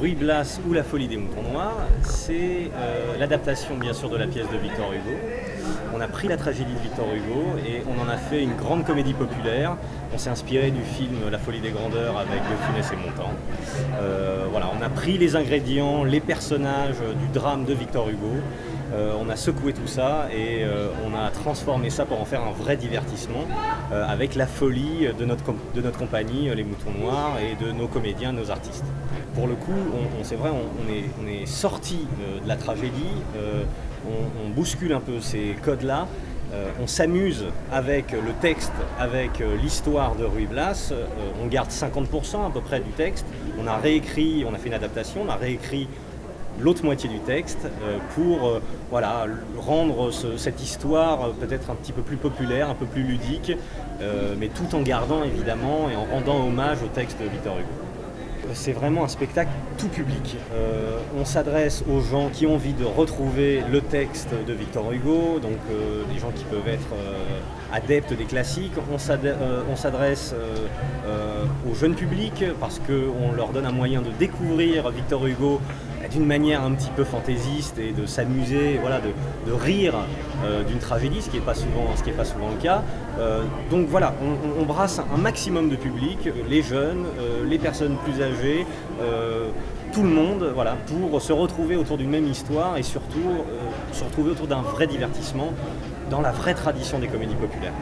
Ruy Blas ou La Folie des Moutons Noirs, c'est l'adaptation bien sûr de la pièce de Victor Hugo. On a pris la tragédie de Victor Hugo et on en a fait une grande comédie populaire. On s'est inspiré du film La Folie des Grandeurs avec De Funès et Montand. Voilà, on a pris les ingrédients, les personnages du drame de Victor Hugo. On a secoué tout ça et on a transformé ça pour en faire un vrai divertissement avec la folie de notre compagnie, les Moutons Noirs, et de nos comédiens, nos artistes. Pour le coup, c'est vrai, on est sorti de la tragédie, on bouscule un peu ces codes-là, on s'amuse avec le texte, avec l'histoire de Ruy Blas, on garde 50% à peu près du texte, on a réécrit, on a fait une adaptation, on a réécrit l'autre moitié du texte pour voilà, rendre cette histoire peut-être un petit peu plus populaire, un peu plus ludique, mais tout en gardant évidemment et en rendant hommage au texte de Victor Hugo. C'est vraiment un spectacle tout public. On s'adresse aux gens qui ont envie de retrouver le texte de Victor Hugo, donc des gens qui peuvent être adeptes des classiques. On s'adresse au jeune public parce qu'on leur donne un moyen de découvrir Victor Hugo d'une manière un petit peu fantaisiste et de s'amuser, voilà, de rire d'une tragédie, ce qui n'est pas souvent le cas. Donc voilà, on brasse un maximum de public, les jeunes, les personnes plus âgées, tout le monde, voilà, pour se retrouver autour d'une même histoire et surtout se retrouver autour d'un vrai divertissement dans la vraie tradition des comédies populaires.